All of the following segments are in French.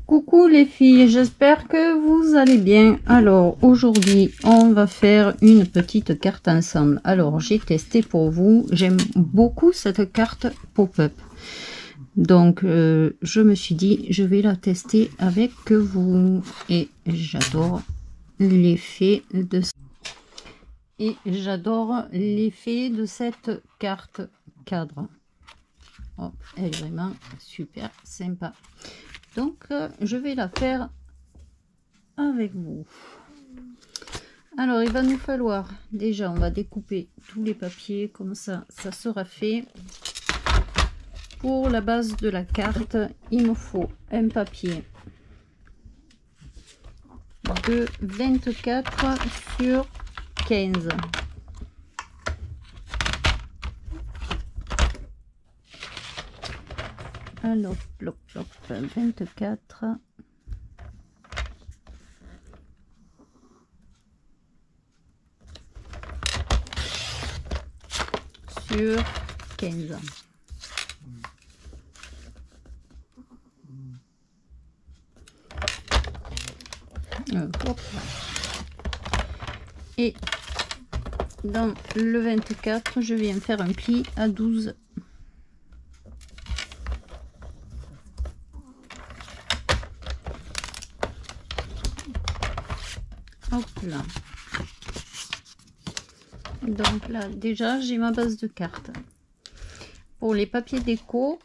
Coucou les filles, j'espère que vous allez bien. Alors aujourd'hui on va faire une petite carte ensemble. Alors j'ai testé pour vous, j'aime beaucoup cette carte pop-up. Donc je me suis dit je vais la tester avec vous. Et j'adore l'effet de cette carte cadre. Oh, elle est vraiment super sympa. Donc je vais la faire avec vous. Alors il va nous falloir, déjà on va découper tous les papiers comme ça sera fait. Pour la base de la carte il me faut un papier de 24 sur 15. Alors, plop, plop, 24 sur 15. Hop. Et dans le 24, je viens faire un pli à 12. Hop là. Donc là déjà j'ai ma base de carte. Pour les papiers déco,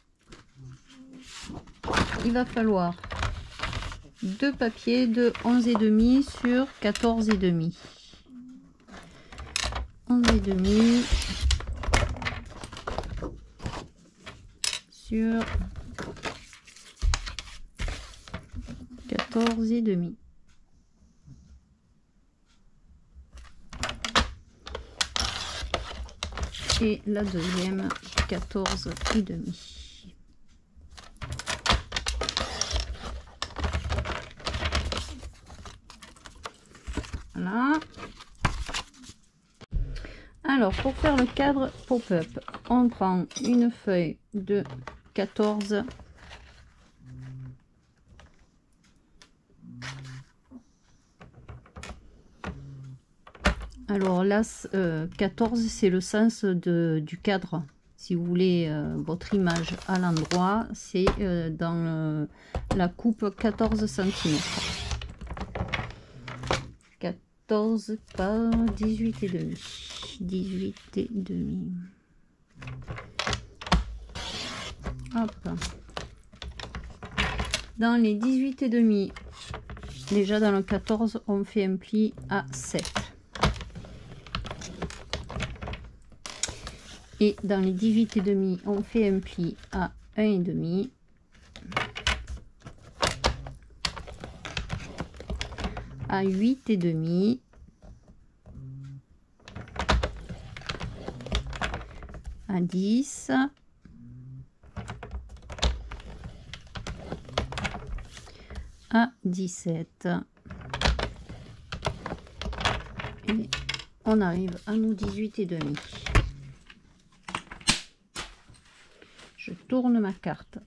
il va falloir deux papiers de 11,5 sur 14,5. 11,5 sur 14,5. Et la deuxième 14,5. Voilà. Alors pour faire le cadre pop-up, on prend une feuille de 14. Alors là, 14, c'est le sens du cadre. Si vous voulez votre image à l'endroit, c'est dans la coupe 14 cm. 14 par 18,5. 18,5. Hop. Dans les 18,5, déjà dans le 14, on fait un pli à 7. Et dans les 18,5, on fait un pli à 1,5. À 8,5. À 10. À 17. Et on arrive à nos 18,5. Je tourne ma carte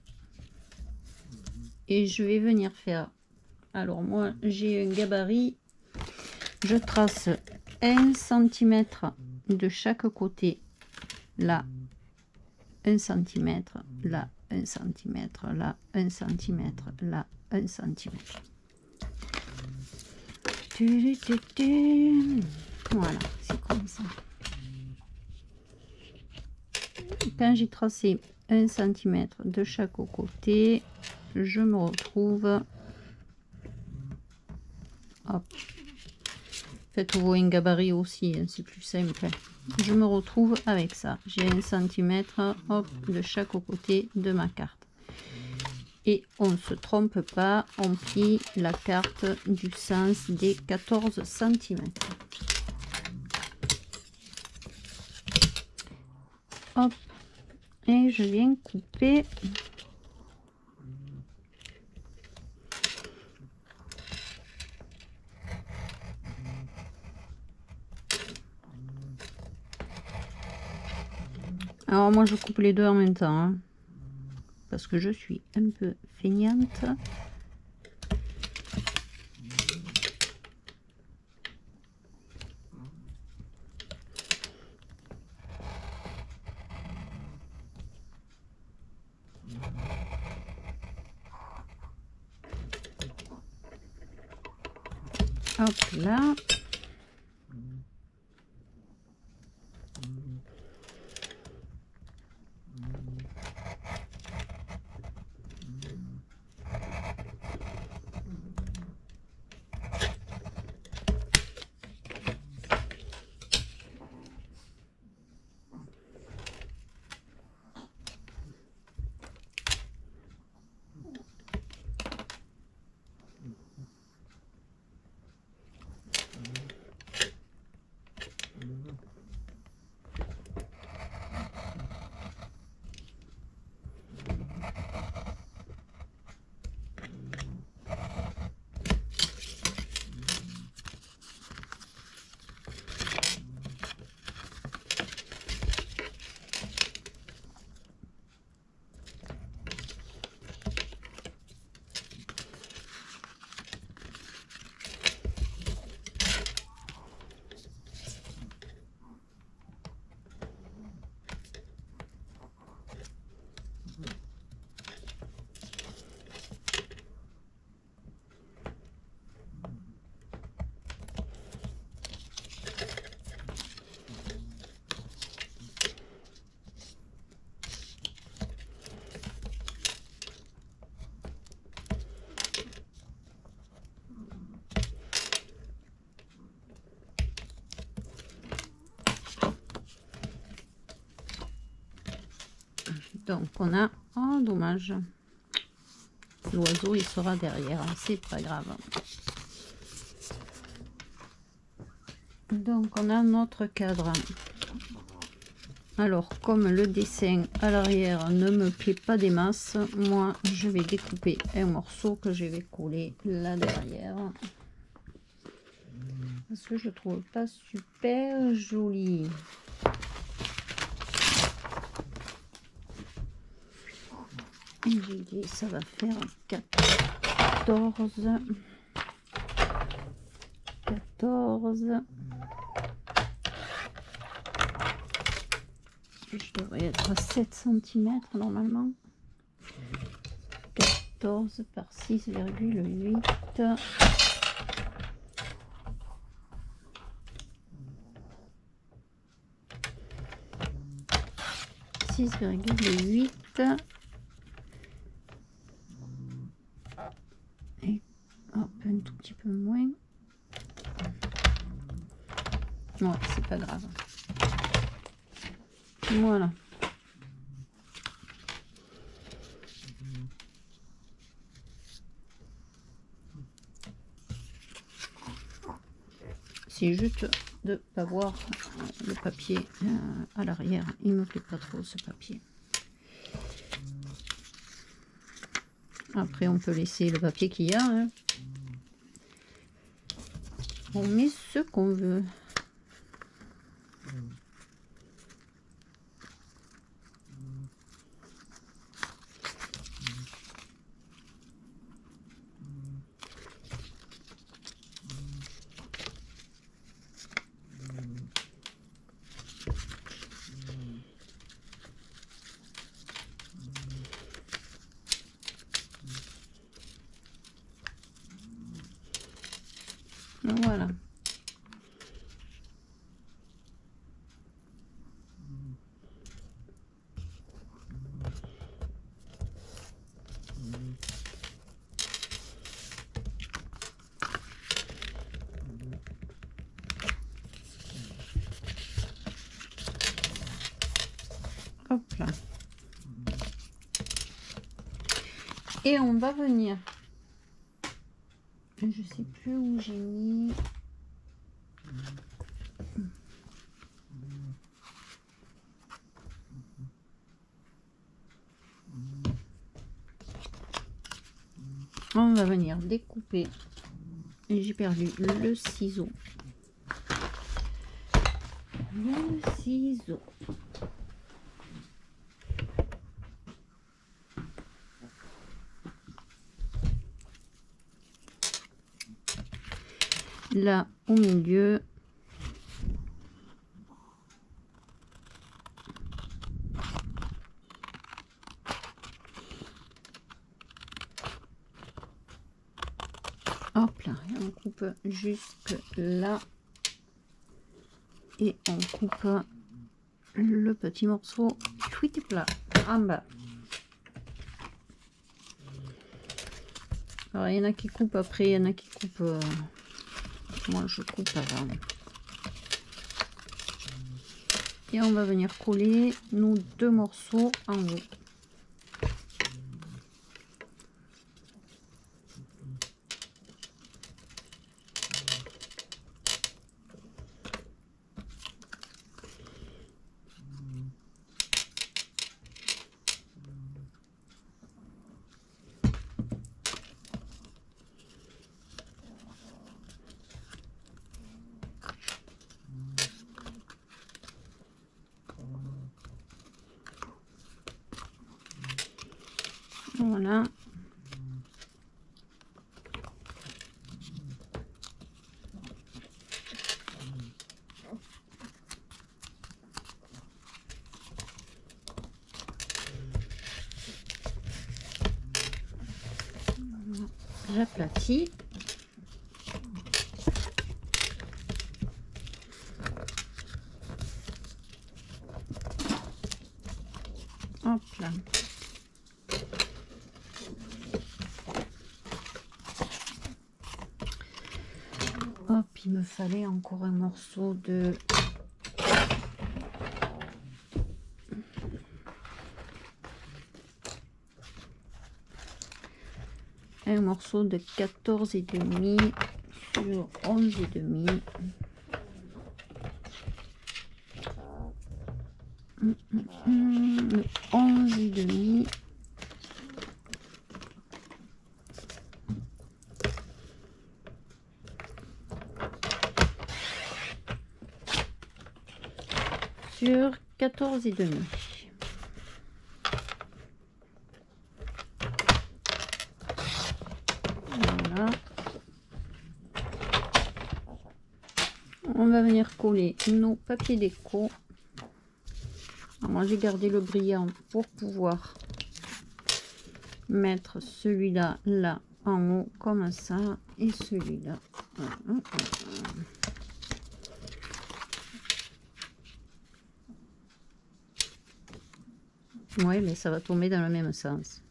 et je vais venir faire, alors moi j'ai un gabarit, je trace 1 cm de chaque côté, là 1 cm, là 1 cm, là 1 cm, là 1 cm. Voilà, c'est comme ça. Quand j'ai tracé 1 cm de chaque côté, je me retrouve, hop, faites-vous un gabarit aussi, hein, c'est plus simple. Je me retrouve avec ça, j'ai 1 cm hop, de chaque côté de ma carte. Et on ne se trompe pas, on plie la carte du sens des 14 cm. Hop. Et je viens couper alors moi je coupe les deux en même temps hein, parce que je suis un peu feignante. Hop là. Donc on a, oh dommage, l'oiseau il sera derrière, c'est pas grave. Donc on a notre cadre. Alors comme le dessin à l'arrière ne me plaît pas des masses, moi je vais découper un morceau que je vais coller là derrière. Parce que je trouve pas super joli. J'ai dit ça va faire 14. Je devrais être à 7 cm normalement. 14 par 6,8. 6,8. Et hop, un tout petit peu moins. Ouais, c'est pas grave. Voilà. C'est juste de pas voir le papier à l'arrière. Il me plaît pas trop ce papier. Après on peut laisser le papier qu'il y a, hein. On met ce qu'on veut. Voilà. Hop là. Et on va venir. Je sais plus où j'ai mis. On va venir découper. Et j'ai perdu le ciseau. Le ciseau. Là au milieu. Hop là, et on coupe jusque là. Et on coupe le petit morceau fruité plat en bas. Alors, il y en a qui coupent après, il y en a qui coupent... moi, je coupe avant. Et on va venir coller nos 2 morceaux en haut. Voilà. J'aplatis. Hop là. Hop, il me fallait encore un morceau de... un morceau de 14,5 sur 11,5. 11,5. Sur 14,5. Voilà. On va venir coller nos papiers déco. Alors moi j'ai gardé le brillant pour pouvoir mettre celui-là là en haut comme ça et celui-là. Ouais, mais ça va tomber dans le même sens.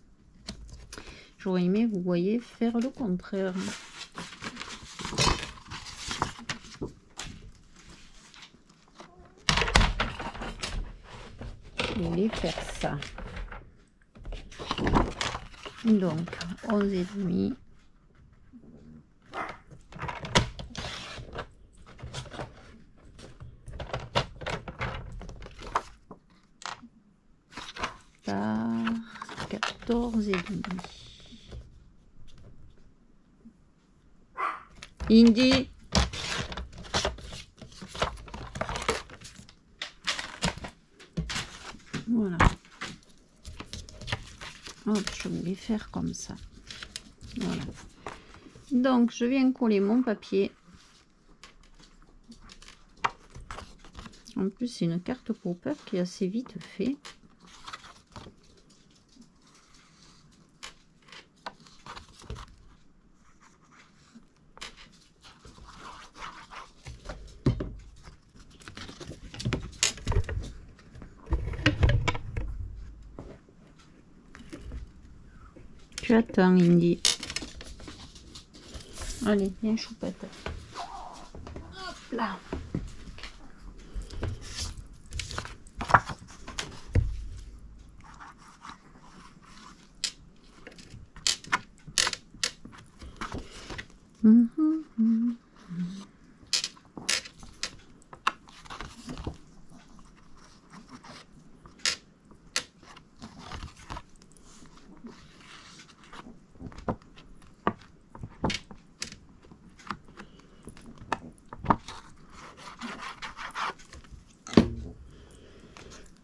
J'aurais aimé, vous voyez, faire le contraire. Et faire ça. Donc, 11,5. Par 14,5. Indy. Voilà. Hop, je vais les faire comme ça. Voilà. Donc, je viens coller mon papier. En plus, c'est une carte Popper qui est assez vite fait. Tu attends, Indy. Allez, viens, choupette. Hop là.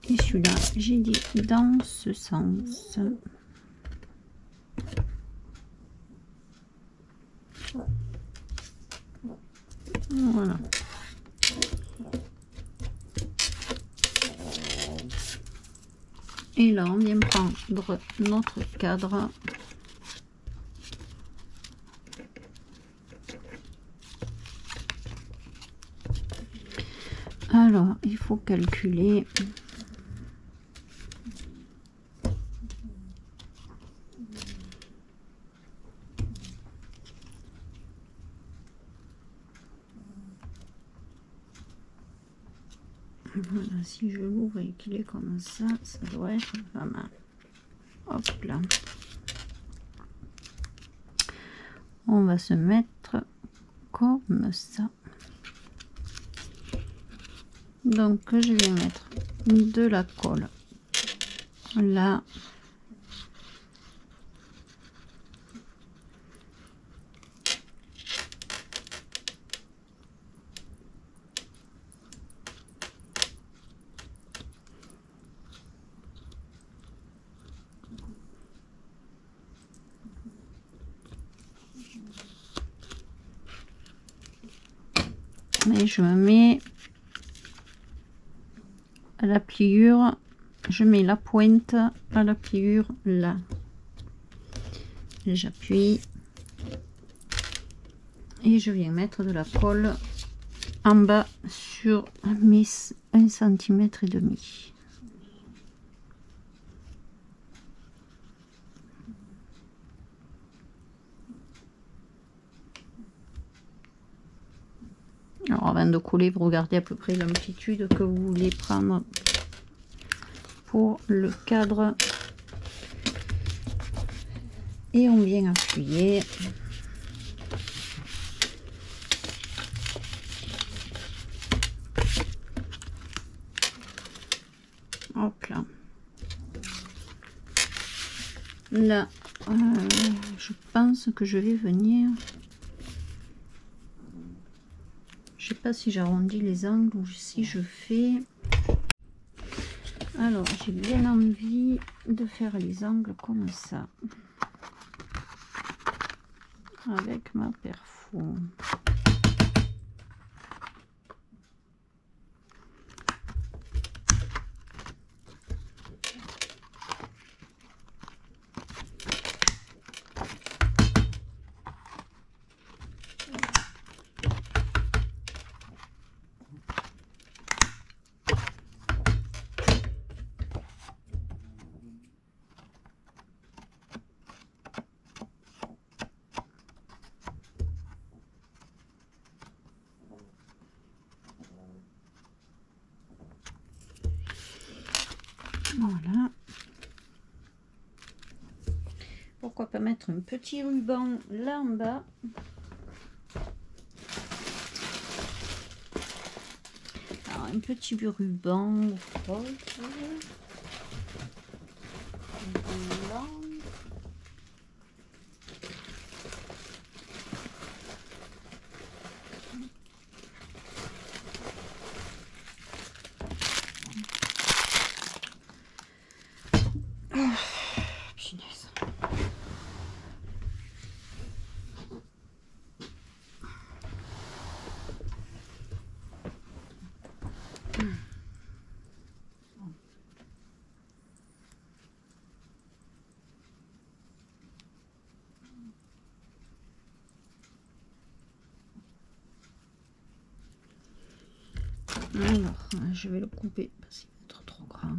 Et celui-là, j'ai dit dans ce sens. Voilà. Et là, on vient prendre notre cadre. Alors, il faut calculer. Voilà, si je l'ouvre et qu'il est comme ça, ça doit être pas mal. Hop là. On va se mettre comme ça. Donc je vais mettre de la colle là. Et je me mets à la pliure, je mets la pointe à la pliure là. J'appuie et je viens mettre de la colle en bas sur mes 1,5 cm. Alors avant de coller, vous regardez à peu près l'amplitude que vous voulez prendre pour le cadre et on vient appuyer. Hop là. Là, je pense que je vais venir. Je sais pas si j'arrondis les angles ou si je fais. Alors, j'ai bien envie de faire les angles comme ça. Avec ma perfo. Voilà. Pourquoi pas mettre un petit ruban là en bas. Alors, un petit ruban rose. Blanc. Alors, je vais le couper parce qu'il va être trop grand.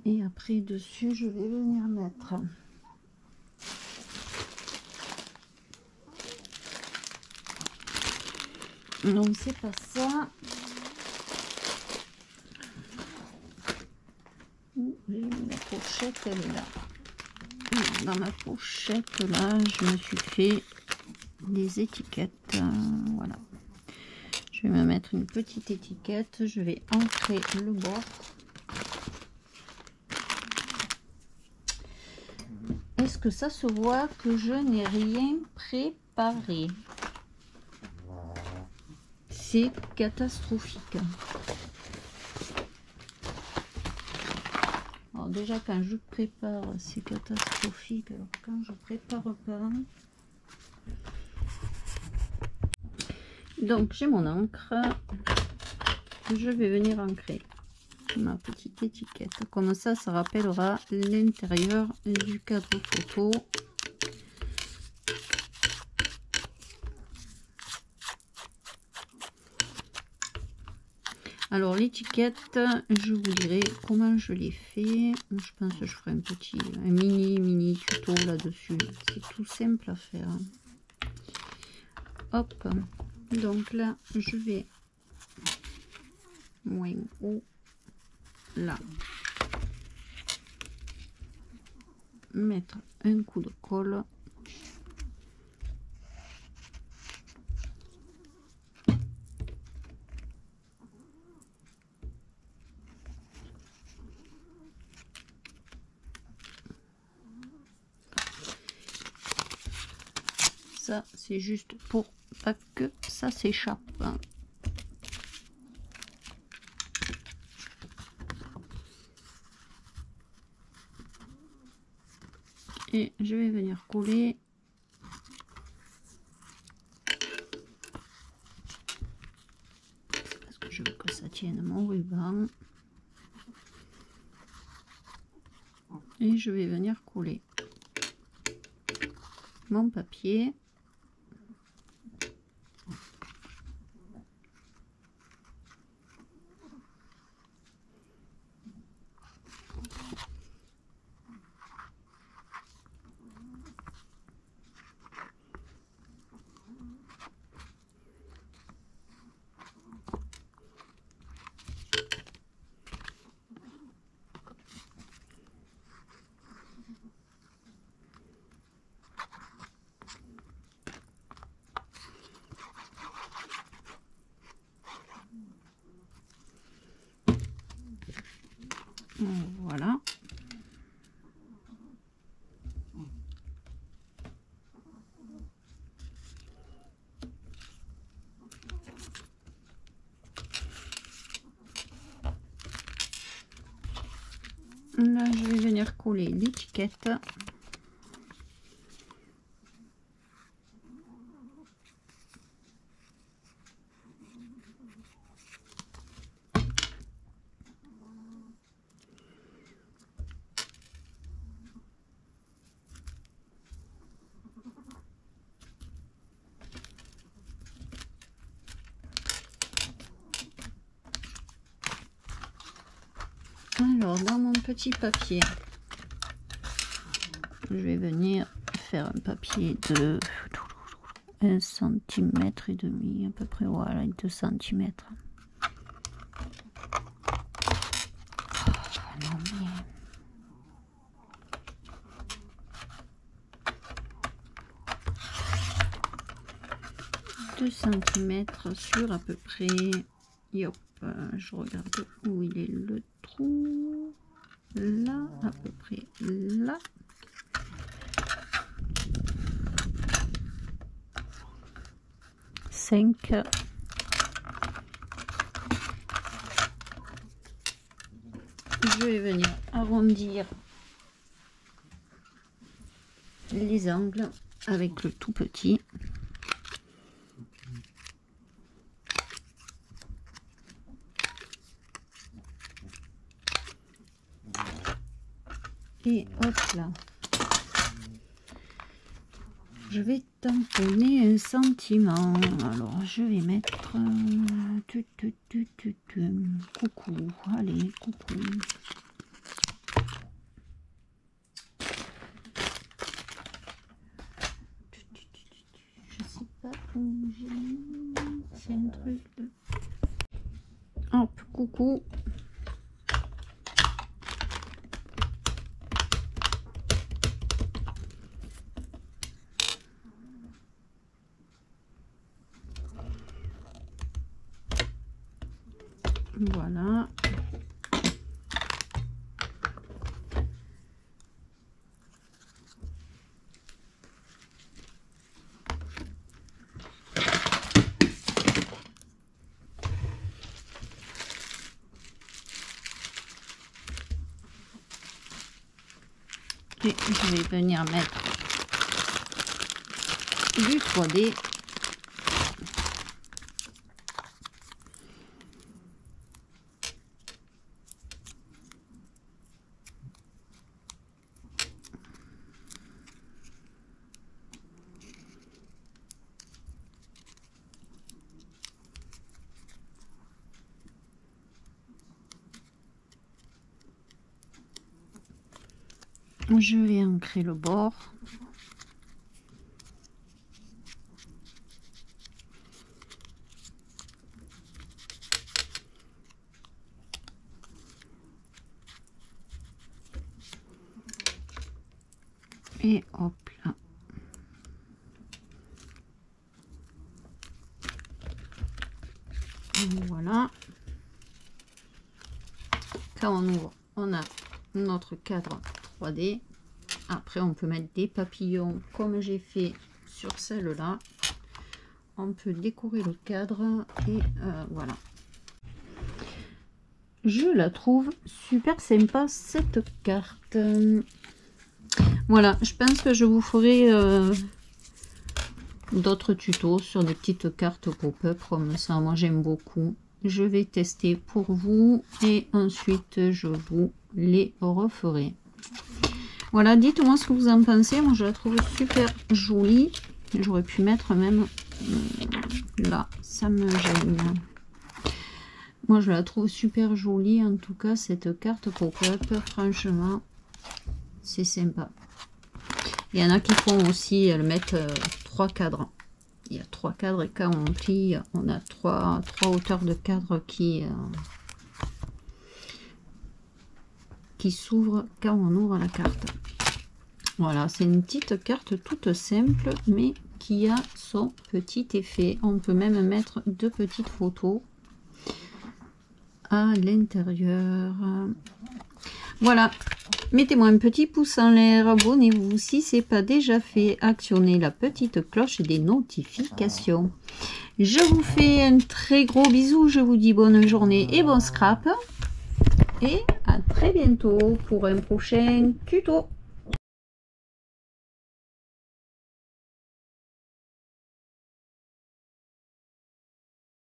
Et après dessus, je vais venir mettre non, c'est pas ça. La pochette, elle est là. Dans ma pochette, là, je me suis fait des étiquettes. Voilà. Je vais me mettre une petite étiquette. Je vais ancrer le bord. Est-ce que ça se voit que je n'ai rien préparé? C'est catastrophique. déjà quand je prépare, c'est catastrophique. Alors quand je prépare pas. Donc j'ai mon encre. Je vais venir ancrer ma petite étiquette. Comme ça rappellera l'intérieur du cadre photo. Alors l'étiquette, je vous dirai comment je l'ai fait. Je pense que je ferai un mini tuto là-dessus. C'est tout simple à faire. Hop, donc là je vais moins haut, là, mettre un coup de colle. Ça c'est juste pour pas que ça s'échappe. Et je vais venir coller parce que je veux que ça tienne mon ruban. Et je vais venir coller mon papier. Voilà. Là, je vais venir coller l'étiquette. Alors, dans mon petit papier, je vais venir faire un papier de 1,5 cm à peu près, voilà, 2 cm. Non mais... 2 cm sur à peu près, et hop, je regarde où il est le trou, là, à peu près là. Je vais venir arrondir les angles avec le tout petit. Et hop là. Je vais tamponner un sentiment. Alors je vais mettre coucou. Allez, coucou. Je sais pas où j'ai mis. C'est un truc de... Hop, coucou. Voilà. et je vais venir mettre du 3D. Je vais ancrer le bord. Et hop là. Voilà. Quand on ouvre, on a notre cadre 3D. Après, on peut mettre des papillons comme j'ai fait sur celle-là. On peut décorer le cadre et voilà. Je la trouve super sympa cette carte. Voilà, je pense que je vous ferai d'autres tutos sur des petites cartes pop-up comme ça. Moi, j'aime beaucoup. Je vais tester pour vous et ensuite, je vous les referai. Voilà, dites-moi ce que vous en pensez. Moi, je la trouve super jolie. J'aurais pu mettre même là. Ça me gêne. Moi, je la trouve super jolie. En tout cas, cette carte pop-up, franchement, c'est sympa. Il y en a qui font aussi, elles mettent 3 cadres. Il y a 3 cadres et quand on plie, on a 3 hauteurs de cadres qui s'ouvrent quand on ouvre la carte. Voilà, c'est une petite carte toute simple, mais qui a son petit effet. On peut même mettre 2 petites photos à l'intérieur. Voilà, mettez-moi un petit pouce en l'air, abonnez-vous si ce n'est pas déjà fait, actionnez la petite cloche des notifications. Je vous fais un très gros bisou, je vous dis bonne journée et bon scrap. Et à très bientôt pour un prochain tuto.